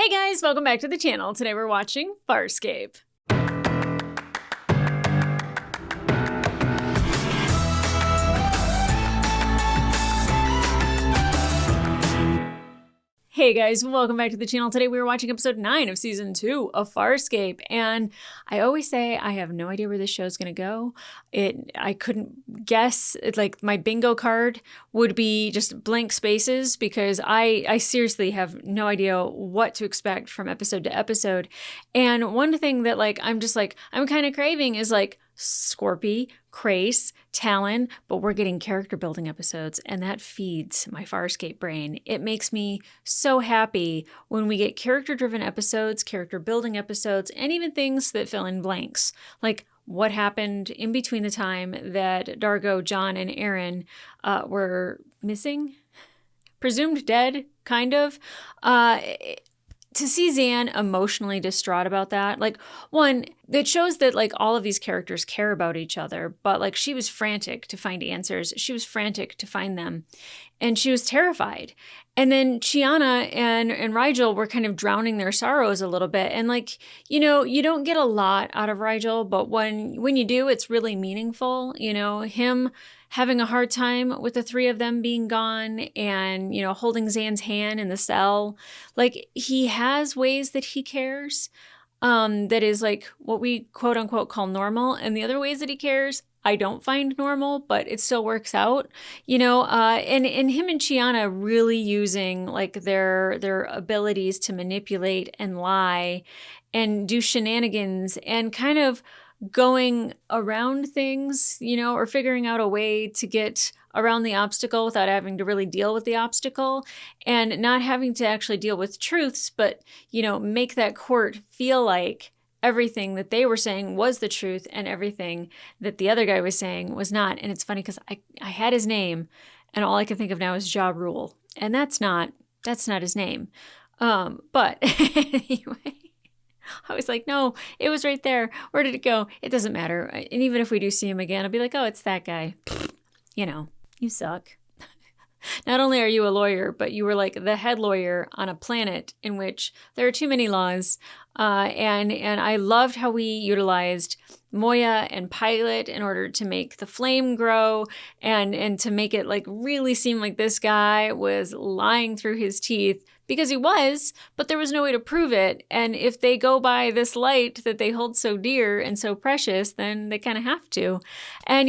Hey guys, welcome back to the channel. Today we're watching Farscape. Hey guys, welcome back to the channel. Today we're watching episode 9 of season 2 of Farscape. And I always say I have no idea where this show is going to go. I couldn't guess. It's like my bingo card would be just blank spaces because I seriously have no idea what to expect from episode to episode. And one thing that I'm kind of craving is Scorpy, Crace, Talon, but we're getting character building episodes, and that feeds my Farscape brain. It makes me so happy when we get character driven episodes, character building episodes, and even things that fill in blanks. Like what happened in between the time that Dargo, John, and Aaron were missing, presumed dead, kind of. To see Zan emotionally distraught about that, one, it shows that all of these characters care about each other, but she was frantic to find answers. She was frantic to find them, and she was terrified. And then Chiana and Rigel were kind of drowning their sorrows a little bit. And you don't get a lot out of Rigel, but when you do, it's really meaningful. Him having a hard time with the three of them being gone and, holding Zan's hand in the cell. He has ways that he cares, that is what we quote unquote call normal. And the other ways that he cares, I don't find normal, but it still works out, and him and Chiana really using their abilities to manipulate and lie and do shenanigans and kind of going around things, or figuring out a way to get around the obstacle without having to really deal with the obstacle and not having to actually deal with truths, but, make that court feel like everything that they were saying was the truth and everything that the other guy was saying was not. And it's funny because I had his name and all I can think of now is Ja Rule. And that's not his name. But anyway. I was like, no, it was right there. Where did it go? It doesn't matter. And even if we do see him again, I'll be like, oh, it's that guy. You suck. Not only are you a lawyer, but you were the head lawyer on a planet in which there are too many laws. And I loved how we utilized Moya and Pilot in order to make the flame grow and to make it really seem like this guy was lying through his teeth. Because he was, but there was no way to prove it. And if they go by this light that they hold so dear and so precious, then they kind of have to. And,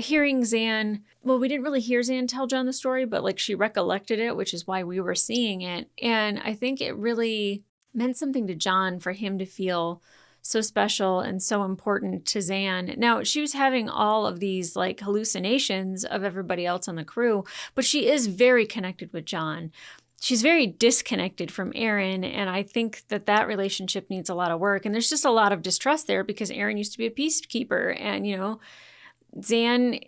hearing Zan, well, we didn't really hear Zan tell John the story, but she recollected it, which is why we were seeing it. And I think it really meant something to John for him to feel so special and so important to Zan. Now, she was having all of these hallucinations of everybody else on the crew, but she is very connected with John. She's very disconnected from Aaron, and I think that relationship needs a lot of work. And there's just a lot of distrust there because Aaron used to be a peacekeeper, and, Zan,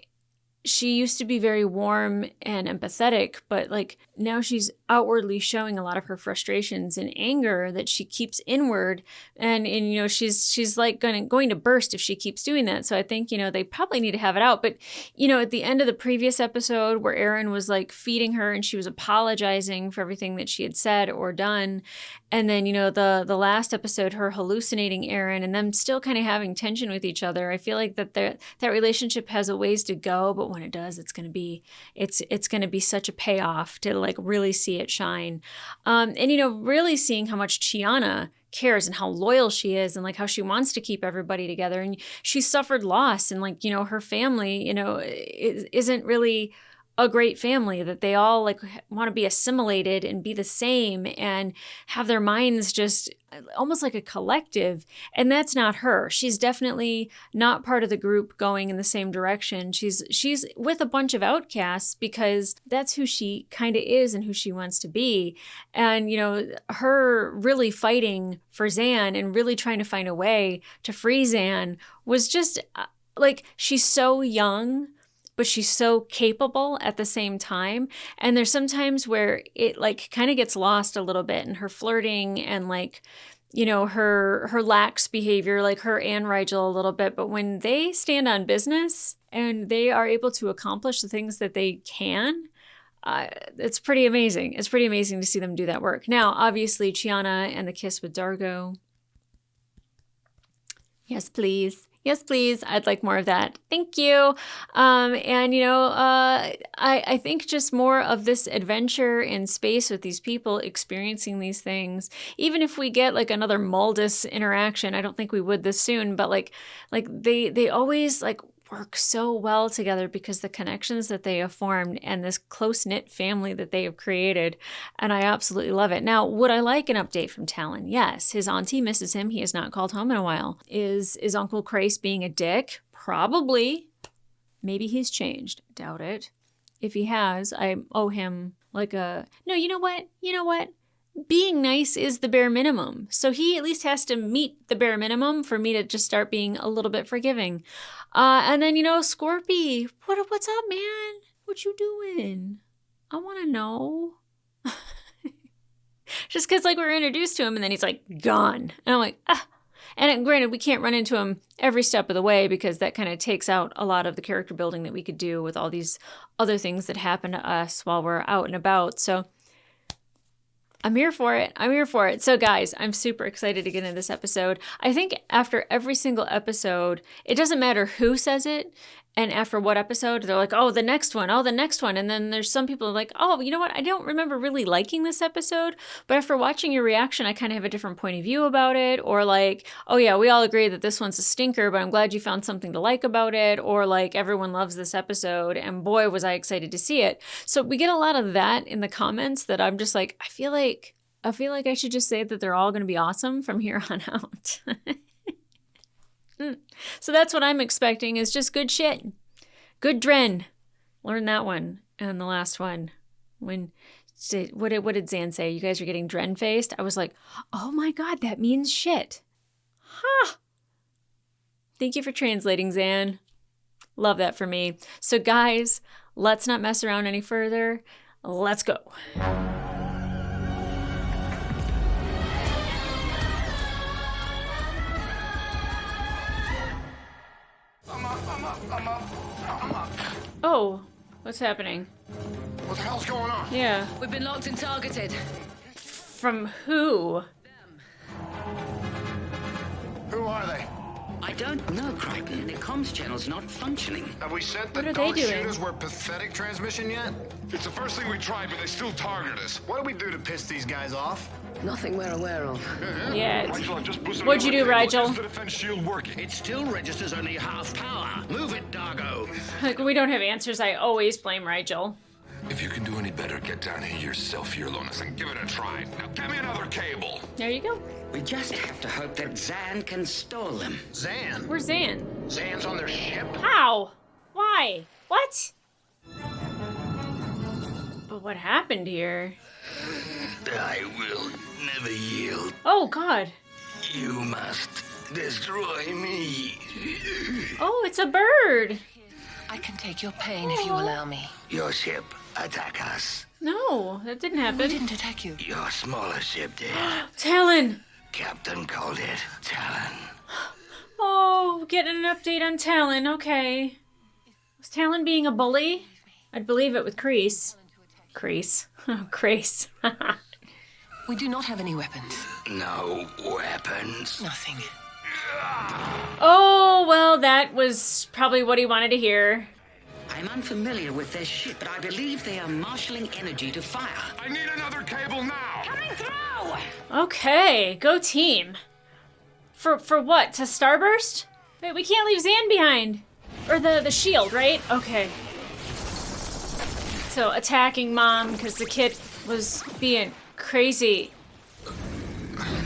she used to be very warm and empathetic, but now she's outwardly showing a lot of her frustrations and anger that she keeps inward. And she's going to burst if she keeps doing that. So I think, they probably need to have it out. But, at the end of the previous episode where Aaron was feeding her and she was apologizing for everything that she had said or done. And then, the last episode, her hallucinating Aaron and them still kind of having tension with each other. I feel like that relationship has a ways to go, but when it does, it's going to be such a payoff to really see it shine. And really seeing how much Chiana cares and how loyal she is and how she wants to keep everybody together. And she suffered loss and her family, isn't really a great family, that they all want to be assimilated and be the same and have their minds just almost like a collective. And that's not her. She's definitely not part of the group going in the same direction. She's with a bunch of outcasts because that's who she kind of is and who she wants to be. And, her really fighting for Zan and really trying to find a way to free Zan was just she's so young, but she's so capable at the same time. And there's sometimes where it kind of gets lost a little bit in her flirting and her lax behavior, her and Rigel a little bit. But when they stand on business and they are able to accomplish the things that they can, it's pretty amazing. It's pretty amazing to see them do that work. Now, obviously, Chiana and the kiss with Dargo. Yes, please. Yes, please. I'd like more of that. Thank you. I think just more of this adventure in space with these people experiencing these things. Even if we get like another Maldus interaction, I don't think we would this soon, but like they always like work so well together because the connections that they have formed and this close-knit family that they have created. And I absolutely love it. Now, would I like an update from Talon? Yes. His auntie misses him. He has not called home in a while. Is Uncle Crace being a dick? Probably. Maybe he's changed. Doubt it. If he has, I owe him like a... No, you know what? Being nice is the bare minimum. So he at least has to meet the bare minimum for me to just start being a little bit forgiving. And then, Scorpy, what's up, man? What you doing? I want to know. Just because, like, we were introduced to him, and then he's, like, gone. And I'm like, ah. And granted, we can't run into him every step of the way because that kind of takes out a lot of the character building that we could do with all these other things that happen to us while we're out and about. So I'm here for it. So guys, I'm super excited to get into this episode. I think after every single episode, it doesn't matter who says it. And after what episode, they're like, oh, the next one. And then there's some people like, oh, you know what? I don't remember really liking this episode. But after watching your reaction, I kind of have a different point of view about it. Or like, oh yeah, we all agree that this one's a stinker, but I'm glad you found something to like about it. Or like, everyone loves this episode. And boy, was I excited to see it. So we get a lot of that in the comments that I'm just like, I feel like I should just say that they're all going to be awesome from here on out. So that's what I'm expecting is just good shit. Good Dren. Learn that one. And the last one. What did Zan say? You guys are getting Dren-faced? I was like, oh my God, that means shit. Huh. Thank you for translating, Zan. Love that for me. So guys, let's not mess around any further. Let's go. I'm up. Oh, what's happening? What the hell's going on? Yeah. We've been locked and targeted. From who? Who are they? I don't know, Crichton. The comms channel's not functioning. Have we sent the What are they dog doing? shooters were pathetic transmission yet? It's the first thing we tried, but they still target us. What do we do to piss these guys off? Nothing we're aware of. Yeah. Rigel, I just boosted What'd you do, another cable. Rigel? Is the defense shield working? It still registers only half power. Move it, Dargo. Like, we don't have answers. I always blame Rigel. If you can do any better, get down here yourself, Lonas, and give it a try. Now, get me another cable. There you go. We just have to hope that Zan can stall them. Zan? Where's Zan? Zan's on their ship? How? Why? What? But what happened here? I will never yield. Oh, God. You must destroy me. Oh, it's a bird. I can take your pain if you allow me. Your ship, attack us. No, that didn't We happen. didn't attack you. Your smaller ship did. Talon. Captain called it Talon. Oh, getting an update on Talon. Okay. Was Talon being a bully? I'd believe it with Crease. Crease. Oh, Crease. We do not have any weapons. No weapons. Nothing. Oh, well, that was probably what he wanted to hear. I'm unfamiliar with their ship, but I believe they are marshalling energy to fire. I need another cable now. Coming through! Okay, go team. For what? To Starburst? Wait, we can't leave Zan behind. Or the shield, right? Okay. So attacking Mom because the kid was being crazy.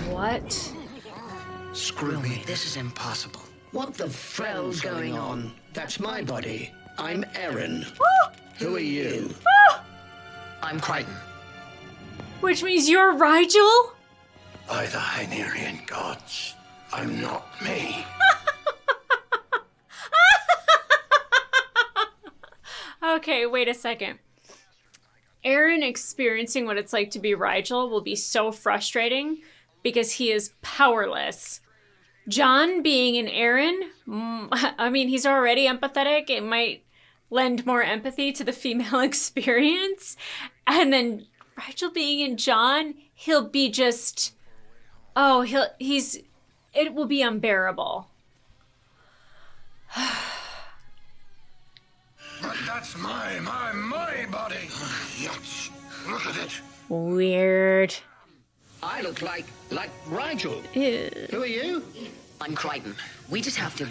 What? Screw me. This is impossible. What the frell's going on? That's my body. I'm Aaron. Woo! Who are you? Woo! I'm Crichton. Which means you're Rigel? By the Hynerian gods, I'm not me. Okay, wait a second. Aaron experiencing what it's like to be Rigel will be so frustrating because he is powerless. John being an Aaron, I mean, he's already empathetic. It might lend more empathy to the female experience. And then Rigel being in John, he'll be just, it will be unbearable. But that's my body. Yes. Look at it. Weird. I look like Rigel. Ew. Who are you? I'm Crichton. We just have to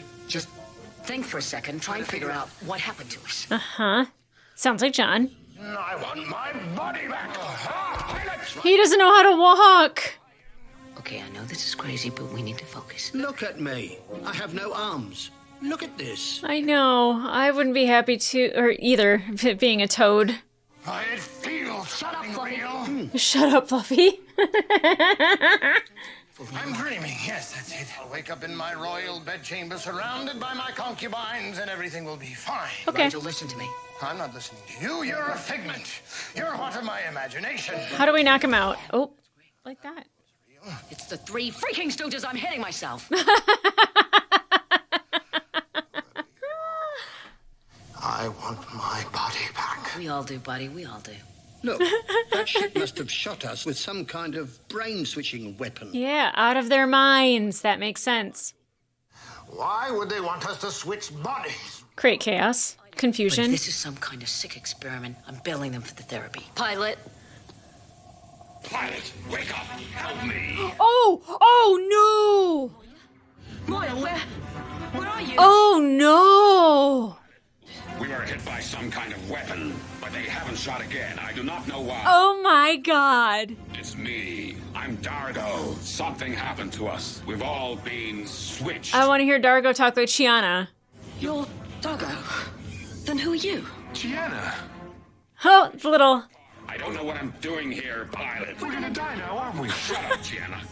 think for a second, try and figure out what happened to us. Uh-huh. Sounds like John. I want my body back. He doesn't know how to walk. Okay, I know this is crazy, but we need to focus. Look at me. I have no arms. Look at this. I know. I wouldn't be happy either, being a toad. I feel something real. Shut up, Fluffy. I'm dreaming. Yes, that's it. I'll wake up in my royal bedchamber surrounded by my concubines and everything will be fine. Okay. Rigel, listen to me. I'm not listening to you. You're a figment. You're what of my imagination. How do we knock him out? Oh, like that. It's the three freaking stooges. I'm hitting myself. I want my body back. We all do, buddy. We all do. Look, that ship must have shot us with some kind of brain-switching weapon. Yeah, out of their minds. That makes sense. Why would they want us to switch bodies? Create chaos, But confusion. if this is some kind of sick experiment, I'm billing them for the therapy. Pilot. Pilot, wake up! Help me! Oh no! Moya, where are you? Oh no! We were hit by some kind of weapon, but they haven't shot again. I do not know why. Oh my god. It's me. I'm Dargo. Something happened to us. We've all been switched. I want to hear Dargo talk like Chiana. You're Doggo. Then who are you? Tiana. Oh, it's a little. I don't know what I'm doing here, pilot. We're gonna die now, aren't we? Shut up, Gianna.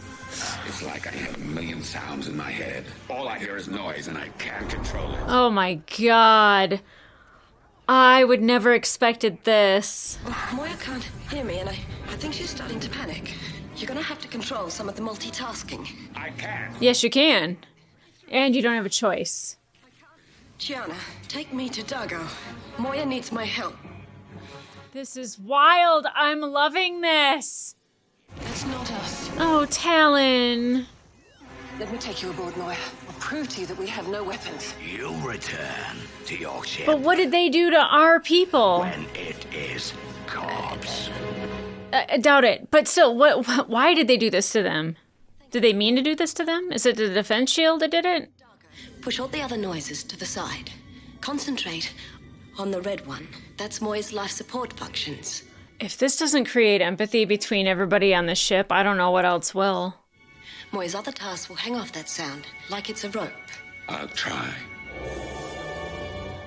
It's like I have a million sounds in my head. All I hear is noise, and I can't control it. Oh my god. I would never expected this. Moya can't hear me, and I think she's starting to panic. You're gonna have to control some of the multitasking. I can't. Yes, you can. And you don't have a choice. Gianna, take me to Dago. Moya needs my help. This is wild. I'm loving this. That's not us. Oh, Talon. Let me take you aboard, Moya. I'll prove to you that we have no weapons. You'll return to your ship But what did they do to our people? when it is corpse. I doubt it. But still, why did they do this to them? Did they mean to do this to them? Is it the defense shield that did it? Push all the other noises to the side. Concentrate on the red one. That's Moya's life support functions. If this doesn't create empathy between everybody on the ship, I don't know what else will. Moya's other tasks will hang off that sound, like it's a rope. I'll try.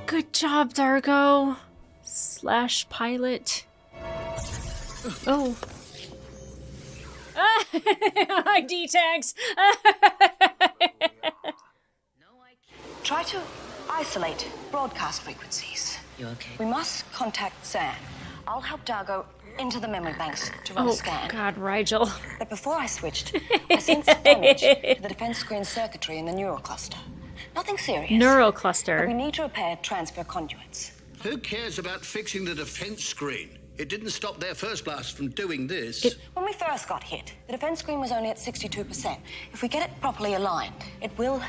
Good job, Dargo. / pilot. Oh. D-tags. Try to isolate broadcast frequencies. You okay? We must contact Sam. I'll help Dargo into the memory banks to run a Oh, scan. God, Rigel. But before I switched, I sensed damage to the defense screen circuitry in the neural cluster. Nothing serious. Neural But we cluster. need to repair transfer conduits. Who cares about fixing the defense screen? It didn't stop their first blast from doing this. When we first got hit, the defense screen was only at 62%. If we get it properly aligned, it will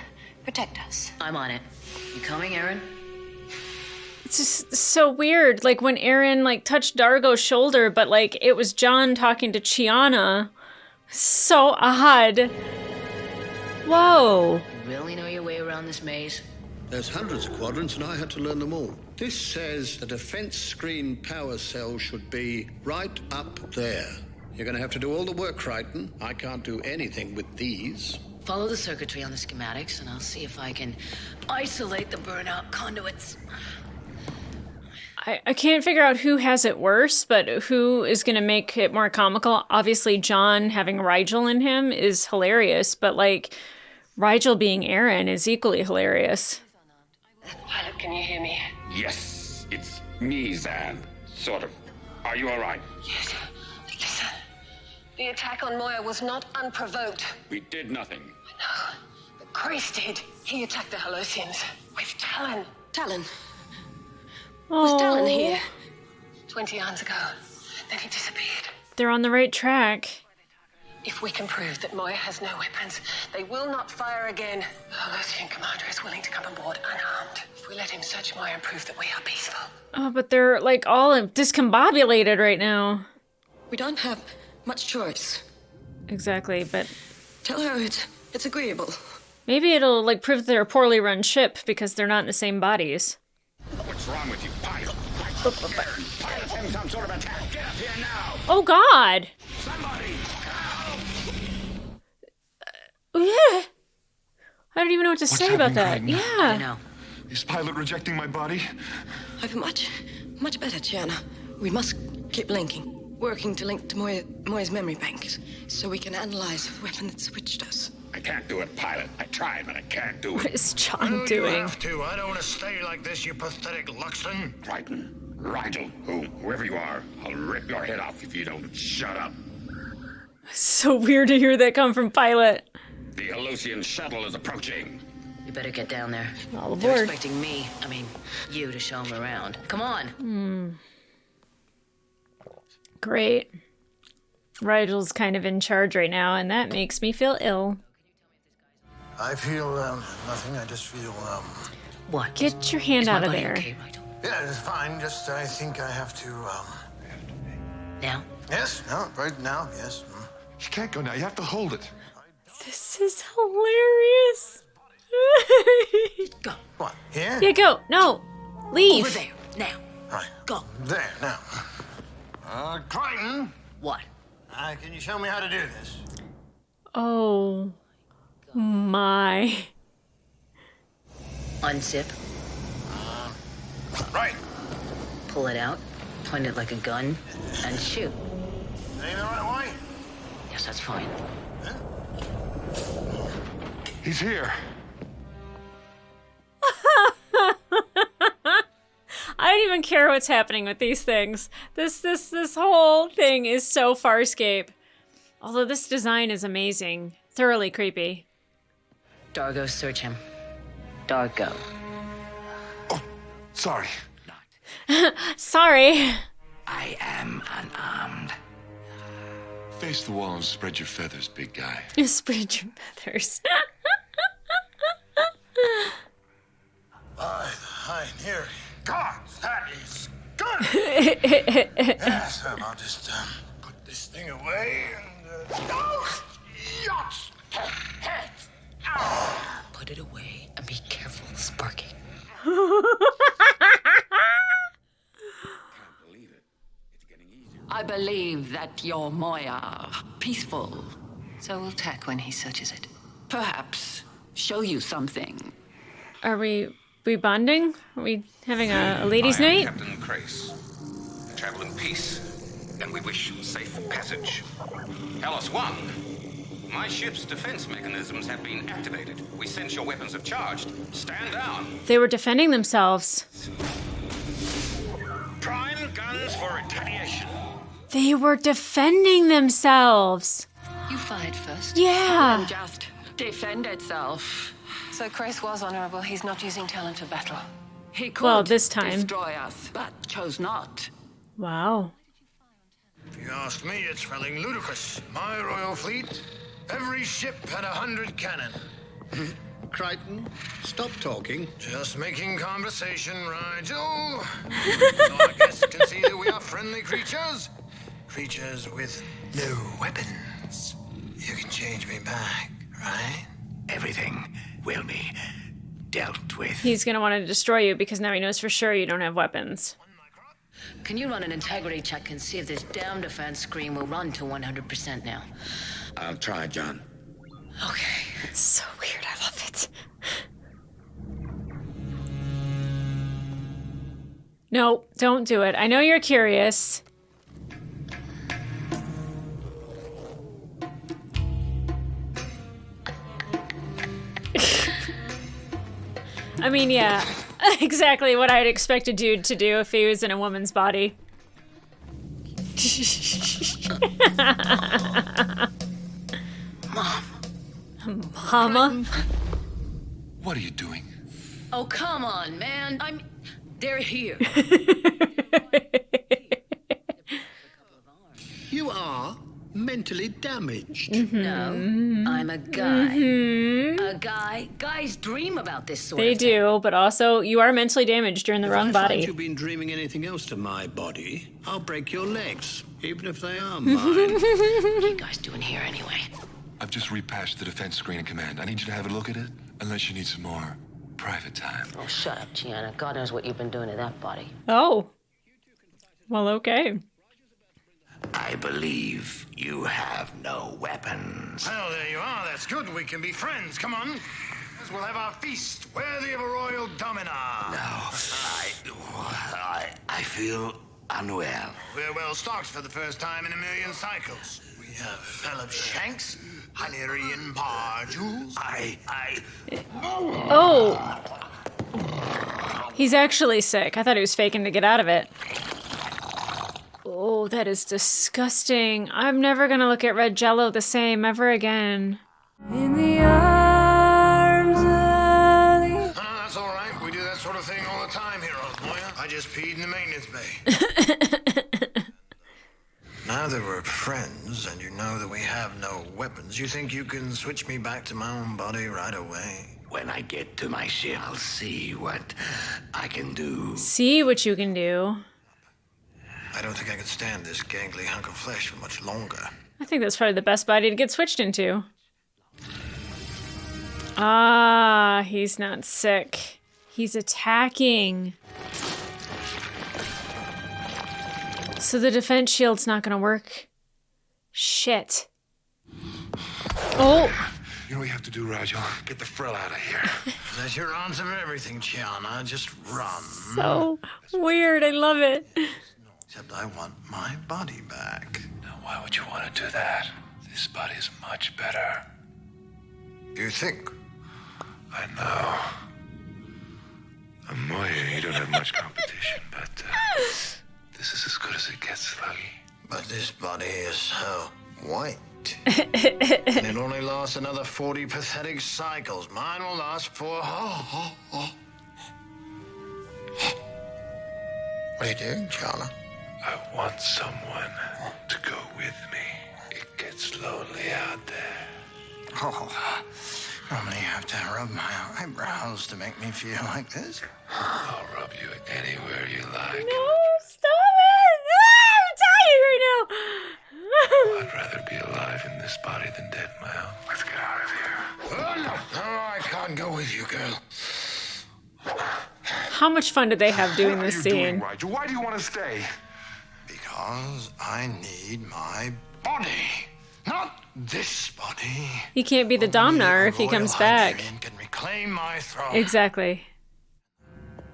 protect us. I'm on it. You coming, Aaron? It's just so weird. Like when Aaron touched Dargo's shoulder, but it was John talking to Chiana. So odd. Whoa. You really know your way around this maze? There's hundreds of quadrants, and I had to learn them all. This says the defense screen power cell should be right up there. You're going to have to do all the work, Crichton. I can't do anything with these. Follow the circuitry on the schematics, and I'll see if I can isolate the burnout conduits. I can't figure out who has it worse, but who is going to make it more comical. Obviously, John having Rigel in him is hilarious, but Rigel being Aaron is equally hilarious. Pilot, can you hear me? Yes, it's me, Zan. Sort of. Are you all right? Yes. Listen. The attack on Moya was not unprovoked. We did nothing. No. But Chris did. He attacked the Halosians. With Talon. Talon. Was Talon here? 20 years ago. Then he disappeared. They're on the right track. If we can prove that Moya has no weapons, they will not fire again. Our Lucian commander is willing to come on board unarmed. If we let him search Moya and prove that we are peaceful. Oh, but they're like all discombobulated right now. We don't have much choice. Exactly, but Tell her it's agreeable. maybe it'll like prove they're a poorly run ship because they're not in the same bodies. What's wrong with you, pilot? Pilot's having some sort of attack. Get up here now! Oh God! Somebody! Help! Yeah. I don't even know what to say about that. happening right Yeah. I know. Is Pilot rejecting my body? I feel much better, Gianna. We must keep linking. Working to link to Moya's memory banks, so we can analyze the weapon that switched us. I can't do it, pilot. I tried, but I can't do What it. is John Well, you doing? have to. I don't want to stay like this, you pathetic Luxton. Triton, Rigel, whoever you are, I'll rip your head off if you don't shut up. So weird to hear that come from Pilot. The Elosian shuttle is approaching. You better get down there. All They're aboard. expecting you to show them around. Come on. Great. Rigel's kind of in charge right now, and that makes me feel ill. I feel, nothing. I just feel, What? Get your hand Is my out of body there. okay, Rigel? yeah, it's fine. Just, I think I have to, Now? yes, no, right now, yes. You can't go now. You have to hold it. This is hilarious. Go. What, here? Yeah, go. No. Leave. Over there. Now. Right. Go. There, now. Crichton, What? can you show me how to do this? Oh my. Unzip. Right. Pull it out. Point it like a gun. And shoot. Ain't the right way? Yes, that's fine. He's here. I don't even care what's happening with these things. This whole thing is so Farscape. Although this design is amazing. Thoroughly creepy. Dargo, search him. Dargo. Oh, sorry. Sorry. I am unarmed. Face the wall and spread your feathers, big guy. You spread your feathers. I near. God, that is good. Yes, I'll just put this thing away and. Oh, yes. Put it away and be careful, Sparky. I believe that your Moya peaceful. So we'll tack when he searches it. Perhaps show you something. Are we bonding? Are we having a ladies' night? Captain Crace. We travel in peace, and we wish safe passage. Hellas 1. My ship's defense mechanisms have been activated. We sense your weapons have charged. Stand down. They were defending themselves. Prime guns for retaliation. They were defending themselves. You fired first. Yeah. And just defend itself. So Chris was honorable. He's not using talent for battle. He could Well, this time. destroy us, but chose not. Wow. If you ask me, it's spelling ludicrous. My royal fleet, every ship had 100 cannon. Crichton, stop talking. Just making conversation, Rigel. So I guess you can see that we are friendly creatures. Creatures with no weapons. You can change me back, right? Everything will be dealt with. He's gonna want to destroy you because now he knows for sure you don't have weapons. Can you run an integrity check and see if this damn defense screen will run to 100% now? I'll try, John. Okay. It's so weird. I love it. No, don't do it. I know you're curious. I mean, yeah, exactly what I'd expect a dude to do if he was in a woman's body. Mama? What are you doing? Oh, come on, man. They're here. You are mentally damaged. No, I'm a guy. A guy. Guys dream about this sort They of thing. do, but also you are mentally damaged. You're in the wrong If I body. find you've been dreaming anything else to my body, I'll break your legs, even if they are mine. What are you guys doing here anyway? I've just repatched the defense screen in command. I need you to have a look at it, unless you need some more private time. Oh, shut up, Gianna. God knows what you've been doing to that body. Oh. Well, okay. I believe you have no weapons. Well, there you are. That's good. We can be friends. Come on. We'll have our feast worthy of a royal domina. No, I feel unwell. We're well stocked for the first time in a million cycles. We have Philip Shanks, Hilarion Parjules. Oh. He's actually sick. I thought he was faking to get out of it. Oh, that is disgusting. I'm never gonna look at red jello the same ever again. In the arms of No, that's all right. We do that sort of thing all the time here, old Moya. I just peed in the maintenance bay. Now that we're friends and you know that we have no weapons, you think you can switch me back to my own body right away? When I get to my ship, I'll see what I can do. See what you can do. I don't think I can stand this gangly hunk of flesh for much longer. I think that's probably the best body to get switched into. Ah, he's not sick. He's attacking. So the defense shield's not gonna work. Shit. Oh. You know what you have to do, Rajal? Get the frill out of here. That's your answer for everything, Chiana. Just run. So weird. I love it. Except I want my body back. Now, why would you want to do that? This body's much better. You think? I know. Moya, you don't have much competition, but this is as good as it gets, Sluggy. But this body is so white. And it only lasts another 40 pathetic cycles. Mine will last for... What are you doing, Charlie? I want someone to go with me. It gets lonely out there. Oh, I'm gonna have to rub my eyebrows to make me feel like this. I'll rub you anywhere you like. No, stop it! Ah, I'm dying right now. I'd rather be alive in this body than dead, Mal. Let's get out of here. Oh, no, I can't go with you, girl. How much fun did they have doing this scene? Why do you want to stay? Because I need my body, not this body. He can't be the Domnar if he comes back. Can reclaim my throne. Exactly.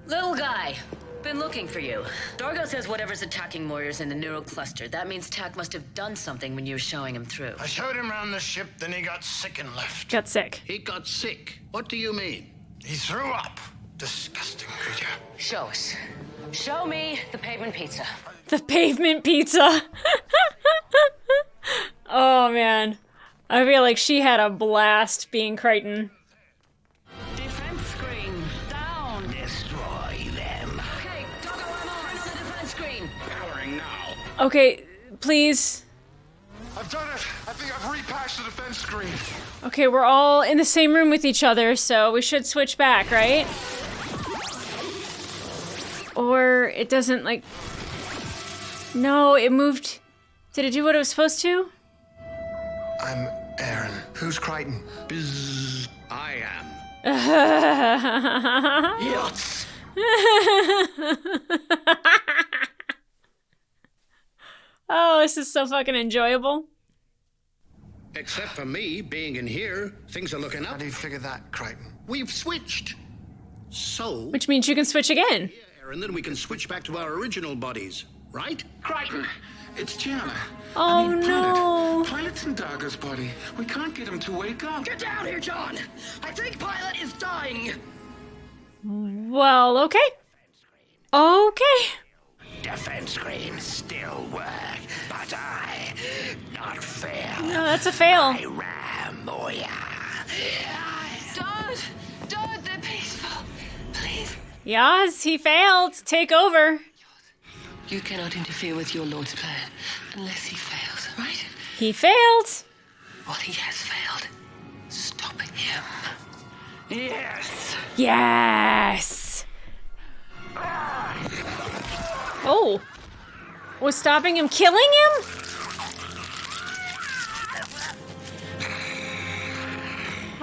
Little guy, been looking for you. Dargo says whatever's attacking Moira's in the neural cluster. That means Tak must have done something when you were showing him through. I showed him around the ship, then he got sick and left. Got sick. He got sick. What do you mean? He threw up. Disgusting creature. Show us. Show me the pavement pizza. The pavement pizza. Oh, man. I feel like she had a blast being Crichton. Defense screen down. Destroy them. Okay, Dargo ammo right on the defense screen. Powering now. Okay, please. I've done it. I think I've repatched the defense screen. Okay, we're all in the same room with each other, so we should switch back, right? Or it doesn't, like... No, it moved... Did it do what it was supposed to? I'm Aaron. Who's Crichton? Bzz, I am. Yachts. Oh, this is so fucking enjoyable. Except for me being in here, things are looking How up. do you figure that, Crichton? We've switched. So, Which means you can switch again. Aaron, then we can switch back to our original bodies, right? Crichton, it's Gianna. Oh, no. Pilot's in Dargo's body. We can't get him to wake up. Get down here, John! I think Pilot is dying! Well, okay. Okay. Defense screens still work, but I not fail. No, that's a fail. I ram Moya. Dad! Dad, they're peaceful. Please. Yes, he failed. Take over. You cannot interfere with your lord's plan unless he fails, right? He failed. Well, he has failed. Stopping him. Yes! Yes. Oh. Was stopping him killing him?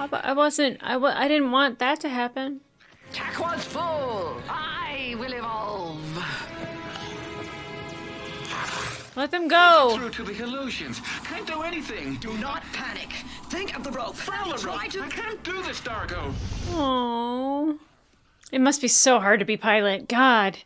I didn't want that to happen. Tack was full. I will evolve. Let them go. Through to the illusions. Can't do anything. Do not panic. Think of the rope. Follow the Try rope. to... I can't do this, Dargo. Oh. It must be so hard to be pilot. God.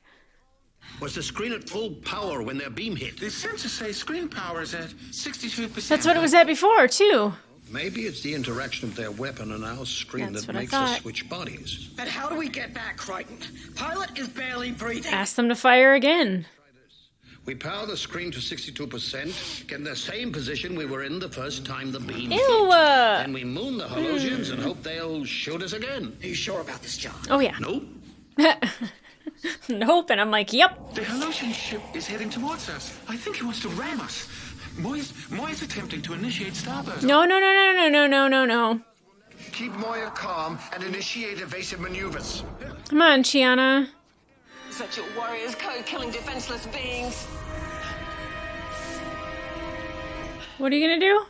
Was the screen at full power when their beam hit? The sensors say screen power is at 62%. That's what it was at before, too. Maybe it's the interaction of their weapon and our screen That's that what I makes us thought. switch bodies. But how do we get back, Crichton? Pilot is barely breathing. Ask them to fire again. We power the screen to 62%, get in the same position we were in the first time the beam hit. Ew. Then we moon the Holosians and hope they'll shoot us again. Are you sure about this, John? Oh, yeah. Nope. Nope. And I'm like, yep. The Helosian ship is heading towards us. I think he wants to ram us. Moya's attempting to initiate starburst. No, no, no, no, no, no, no, no, no. Keep Moya calm and initiate evasive maneuvers. Come on, Chiana. Such a warrior's code, killing defenseless beings. What are you gonna do?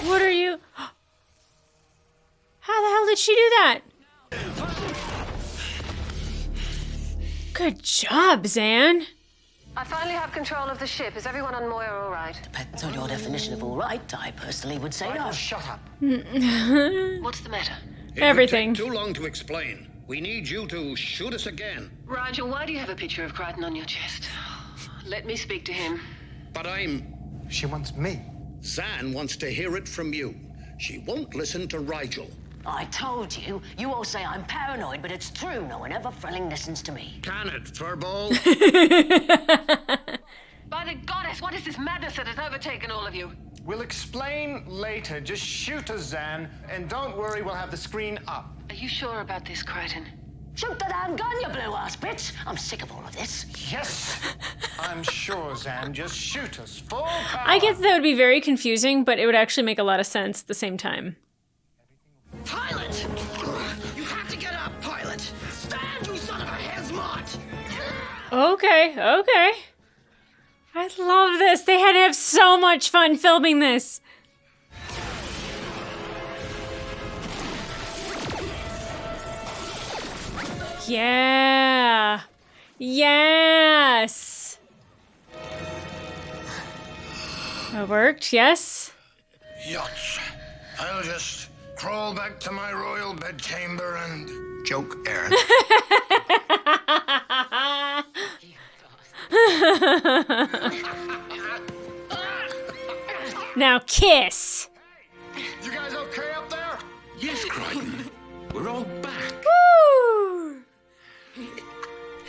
What are you... How the hell did she do that? Good job, Zan. I finally have control of the ship. Is everyone on Moya all right? Depends on your definition of all right. I personally would say no. Shut up. What's the matter? It Everything. would take too long to explain. We need you to shoot us again. Rigel, why do you have a picture of Crichton on your chest? Let me speak to him. But She wants me. Zan wants to hear it from you. She won't listen to Rigel. I told you. You all say I'm paranoid, but it's true. No one ever frilling listens to me. Can it, Furball? By the goddess, what is this madness that has overtaken all of you? We'll explain later. Just shoot us, Zan. And don't worry, we'll have the screen up. Are you sure about this, Crichton? Shoot the damn gun, you blue-ass bitch! I'm sick of all of this. Yes! I'm sure, Zan. Just shoot us. Full power. I get that would be very confusing, but it would actually make a lot of sense at the same time. Pilot! You have to get up, Pilot! Stand, you son of a Hesmont! Okay, okay. I love this. They had to have so much fun filming this. Yeah. Yes. That worked, yes. Yachts. I'll just crawl back to my royal bedchamber and joke Aaron. Now kiss. You guys okay up there? Yes, Crichton. We're all back. Woo!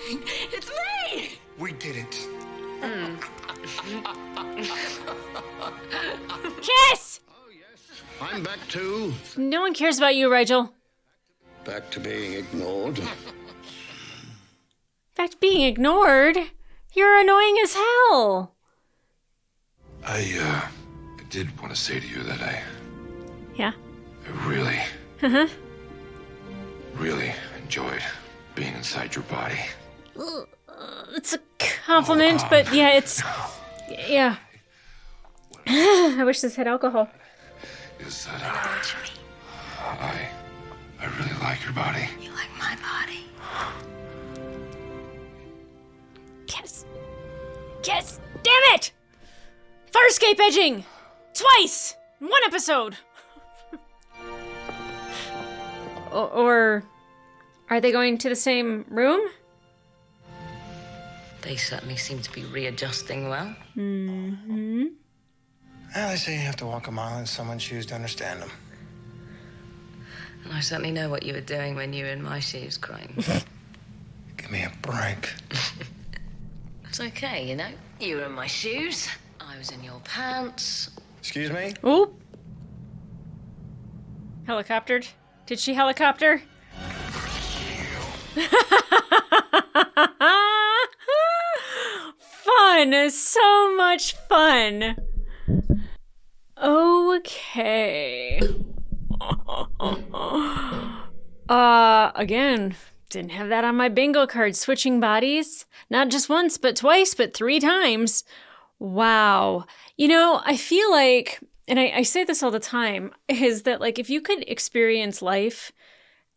It's me! We did it. Kiss! I'm back to... No one cares about you, Rigel. Back to being ignored. Back to being ignored. You're annoying as hell. I did want to say to you that Yeah. I really, Uh-huh. really enjoyed being inside your body. It's a compliment, but yeah, it's... Yeah. I wish this had alcohol. Is that I really like your body. You like my body? Kiss. Kiss. Damn it! Farscape edging! Twice! In one episode! Or are they going to the same room? They certainly seem to be readjusting well. Mm-hmm. Well, they say you have to walk a mile in someone's shoes to understand them. And I certainly know what you were doing when you were in my shoes, Crichton. Give me a break. It's okay, you know. You were in my shoes. I was in your pants. Excuse me? Oop. Helicoptered. Did she helicopter? Fun. So much fun. Okay. Again, didn't have that on my bingo card. Switching bodies. Not just once, but twice, but 3 times. Wow. You know, I feel like, and I say this all the time, is that like if you could experience life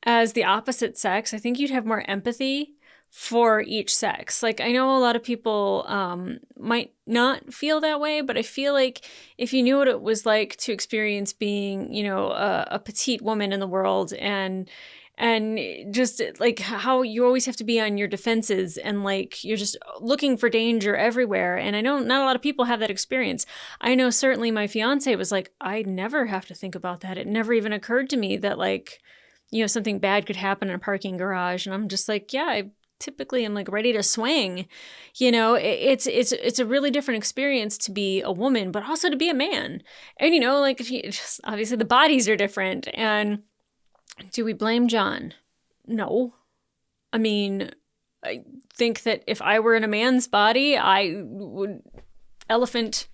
as the opposite sex, I think you'd have more empathy for each sex. Like I know a lot of people might not feel that way, but I feel like if you knew what it was like to experience being, you know, a petite woman in the world and just like how you always have to be on your defenses and like you're just looking for danger everywhere. And I know not a lot of people have that experience. I know certainly my fiance was like, I never have to think about that. It never even occurred to me that like, you know, something bad could happen in a parking garage. And I'm just like, yeah, I typically am like ready to swing. You know, it's a really different experience to be a woman, but also to be a man. And, you know, like just, obviously the bodies are different. And do we blame John? No. I mean, I think that if I were in a man's body, I would elephant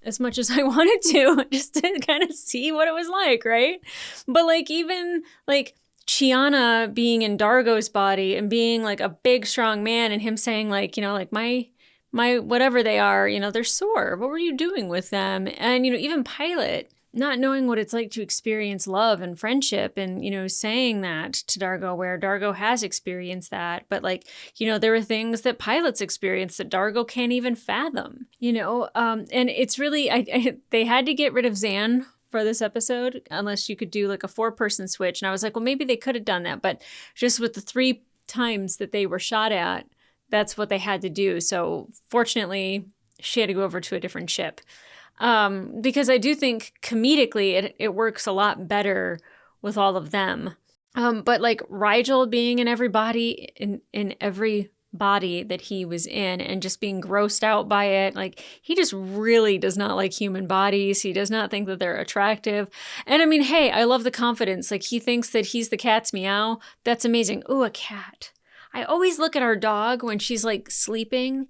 as much as I wanted to just to kind of see what it was like, right? But like even like Chiana being in Dargo's body and being like a big, strong man and him saying like, you know, like my whatever they are, you know, they're sore. What were you doing with them? And, you know, even Pilot not knowing what it's like to experience love and friendship and, you know, saying that to Dargo where Dargo has experienced that. But like, you know, there are things that Pilot's experienced that Dargo can't even fathom, you know? And it's really, they had to get rid of Zan for this episode, unless you could do like a 4-person switch. And I was like, well, maybe they could have done that. But just with the 3 times that they were shot at, that's what they had to do. So fortunately, she had to go over to a different ship. Because I do think comedically it works a lot better with all of them. But like Rigel being in every body, in every body that he was in and just being grossed out by it. Like he just really does not like human bodies. He does not think that they're attractive. And I mean, hey, I love the confidence. Like he thinks that he's the cat's meow. That's amazing. Ooh, a cat. I always look at our dog when she's like sleeping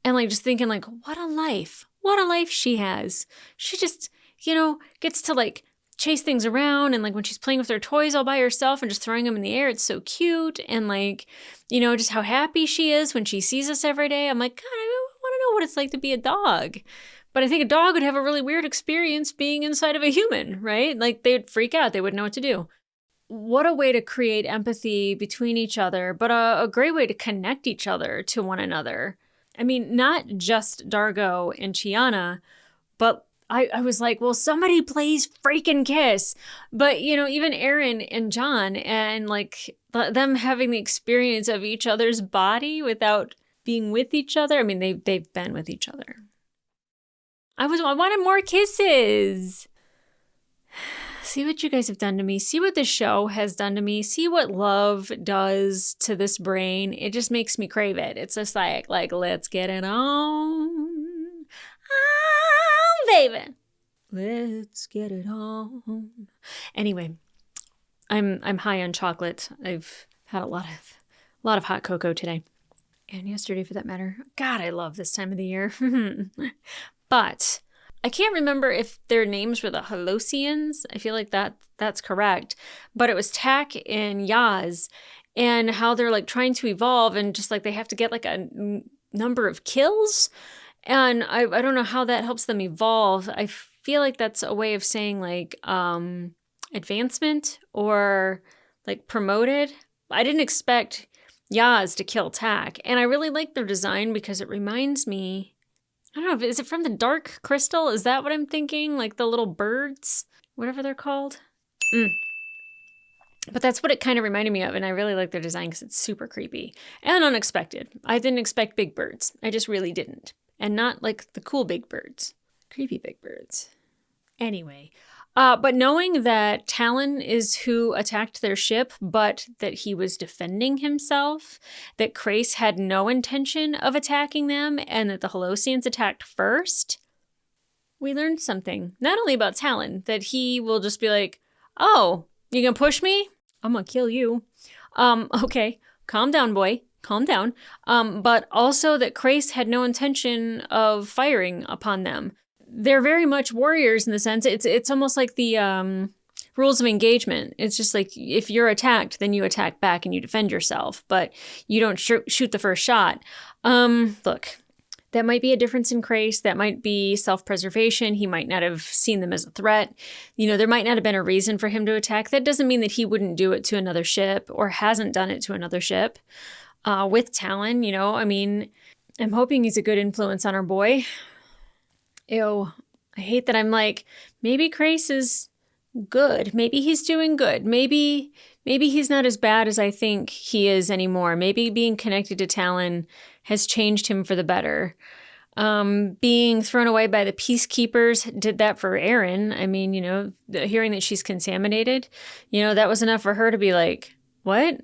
and like just thinking like, what a life. What a life she has. She just, you know, gets to like chase things around and like when she's playing with her toys all by herself and just throwing them in the air, it's so cute. And like, you know, just how happy she is when she sees us every day. I'm like, God, I want to know what it's like to be a dog. But I think a dog would have a really weird experience being inside of a human, right? Like they'd freak out. They wouldn't know what to do. What a way to create empathy between each other, but a great way to connect each other to one another. I mean, not just Dargo and Chiana, but I was like, well, somebody please freaking kiss. But, you know, even Aaron and John and like them having the experience of each other's body without being with each other. I mean, they've been with each other. I wanted more kisses. See what you guys have done to me. See what the show has done to me. See what love does to this brain. It just makes me crave it. It's just like let's get it on. Oh, baby. Let's get it on. Anyway, I'm high on chocolate. I've had a lot of hot cocoa today. And yesterday for that matter. God, I love this time of the year. But I can't remember if their names were the Holosians. I feel like that's correct. But it was Tak and Yaz and how they're like trying to evolve and just like they have to get like a number of kills. And I don't know how that helps them evolve. I feel like that's a way of saying like advancement or like promoted. I didn't expect Yaz to kill Tak. And I really like their design because it reminds me, I don't know, is it from the Dark Crystal? Is that what I'm thinking? Like the little birds, whatever they're called. But that's what it kind of reminded me of. And I really like their design because it's super creepy and unexpected. I didn't expect big birds. I just really didn't. And not like the cool big birds. Creepy big birds. Anyway, but knowing that Talon is who attacked their ship, but that he was defending himself, that Krace had no intention of attacking them, and that the Holosians attacked first, we learned something. Not only about Talon, that he will just be like, oh, you gonna push me? I'm gonna kill you. Okay, calm down, boy, calm down. But also that Krace had no intention of firing upon them. They're very much warriors in the sense it's almost like the rules of engagement. It's just like if you're attacked, then you attack back and you defend yourself, but you don't shoot the first shot. Look, that might be a difference in Krace. That might be self-preservation. He might not have seen them as a threat. There might not have been a reason for him to attack. That doesn't mean that he wouldn't do it to another ship or hasn't done it to another ship with Talon. I'm hoping he's a good influence on our boy. Ew, I hate that I'm like, maybe Krace is good. Maybe he's doing good. Maybe he's not as bad as I think he is anymore. Maybe being connected to Talon has changed him for the better. Being thrown away by the peacekeepers did that for Erin. Hearing that she's contaminated, that was enough for her to be like, what?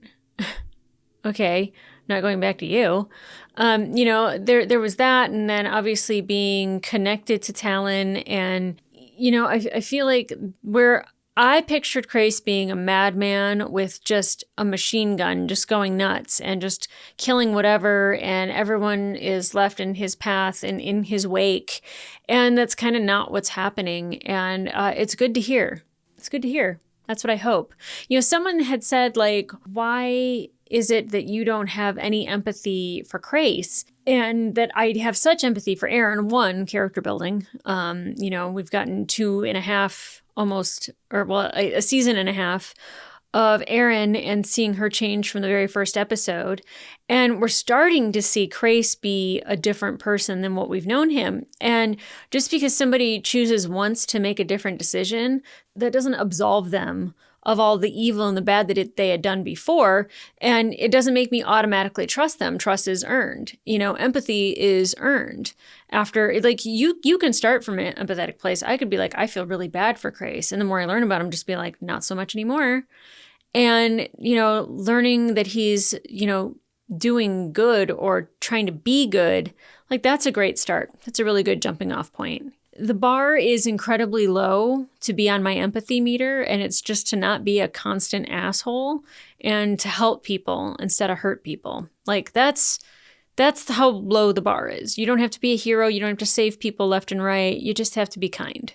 Okay, not going back to you. There was that, and then obviously being connected to Talon, and I feel like where I pictured Krace being a madman with just a machine gun, just going nuts and just killing whatever, and everyone is left in his path and in his wake, and that's kind of not what's happening, and it's good to hear. It's good to hear. That's what I hope. Someone had said, like, why is it that you don't have any empathy for Krace? And that I have such empathy for Erin. One, character building. We've gotten 2.5 almost, a season and a half of Erin and seeing her change from the very first episode. And we're starting to see Krace be a different person than what we've known him. And just because somebody chooses once to make a different decision, that doesn't absolve them of all the evil and the bad that they had done before. And it doesn't make me automatically trust them. Trust is earned. Empathy is earned. After, like, you can start from an empathetic place. I could be like, I feel really bad for Krace. And the more I learn about him, just be like, not so much anymore. And, learning that he's, doing good or trying to be good, like, that's a great start. That's a really good jumping off point. The bar is incredibly low to be on my empathy meter, and it's just to not be a constant asshole and to help people instead of hurt people. Like, that's how low the bar is. You don't have to be a hero. You don't have to save people left and right. You just have to be kind.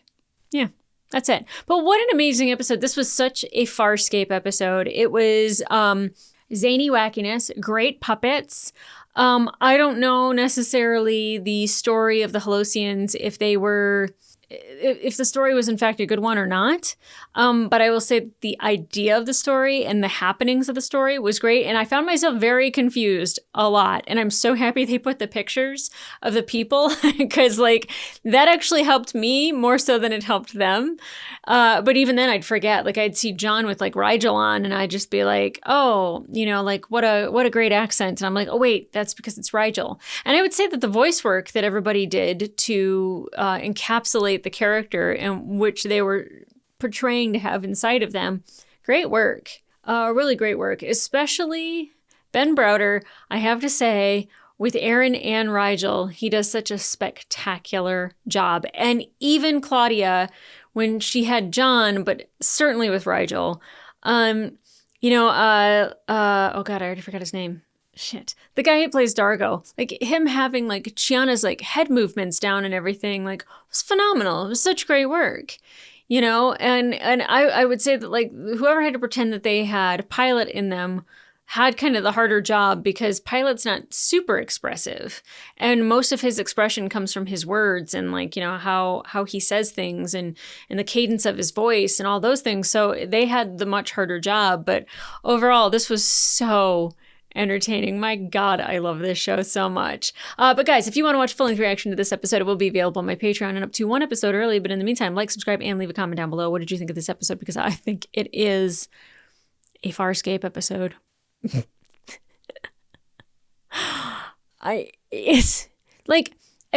Yeah, that's it. But what an amazing episode. This was such a Farscape episode. It was zany wackiness, great puppets. I don't know necessarily the story of the Halosians, if the story was in fact a good one or not. But I will say the idea of the story and the happenings of the story was great. And I found myself very confused a lot. And I'm so happy they put the pictures of the people because that actually helped me more so than it helped them. But even then I'd forget, I'd see John with Rigel on and I'd just be like, oh, what a great accent. And I'm like, oh wait, that's because it's Rigel. And I would say that the voice work that everybody did to encapsulate the character in which they were portraying to have inside of them, great work. Really great work. Especially Ben Browder, I have to say, with Erin and Rigel, he does such a spectacular job. And even Claudia, when she had John, but certainly with Rigel, oh God, I already forgot his name. Shit. The guy who plays Dargo, him having Chiana's head movements down and everything, was phenomenal. It was such great work, and I would say that whoever had to pretend that they had Pilot in them had kind of the harder job because Pilot's not super expressive. And most of his expression comes from his words and how he says things and the cadence of his voice and all those things. So they had the much harder job. But overall, this was so entertaining. My God, I love this show so much. But guys, if you want to watch full-length reaction to this episode, it will be available on my Patreon and up to one episode early. But in the meantime, subscribe, and leave a comment down below. What did you think of this episode? Because I think it is a Farscape episode. I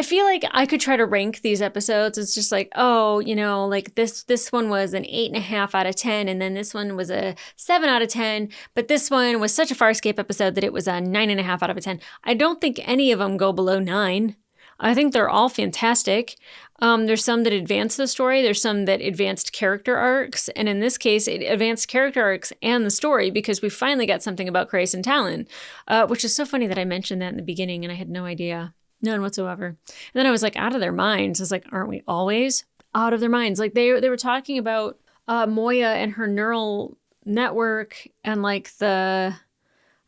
feel like I could try to rank these episodes. It's just this one was an 8.5 out of 10, and then this one was a 7 out of 10, but this one was such a Farscape episode that it was a 9.5 out of 10. I don't think any of them go below 9. I think they're all fantastic. There's some that advance the story. There's some that advanced character arcs. And in this case, it advanced character arcs and the story because we finally got something about Chryse and Talon, which is so funny that I mentioned that in the beginning and I had no idea. None whatsoever. And then I was like, out of their minds. I was like, aren't we always out of their minds? Like they were talking about Moya and her neural network and like I'm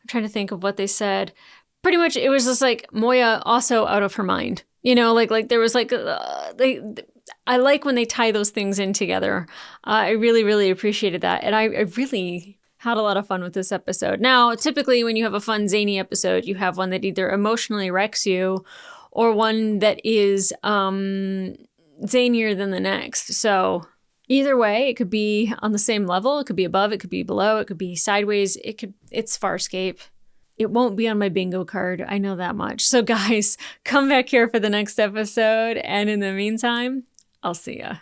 trying to think of what they said. Pretty much it was just like Moya also out of her mind. You know, like there was like, I like when they tie those things in together. I really, really appreciated that. And I really had a lot of fun with this episode. Now, typically when you have a fun, zany episode, you have one that either emotionally wrecks you or one that is zanier than the next. So either way, it could be on the same level. It could be above, it could be below, it could be sideways. It's Farscape. It won't be on my bingo card. I know that much. So guys, come back here for the next episode. And in the meantime, I'll see ya.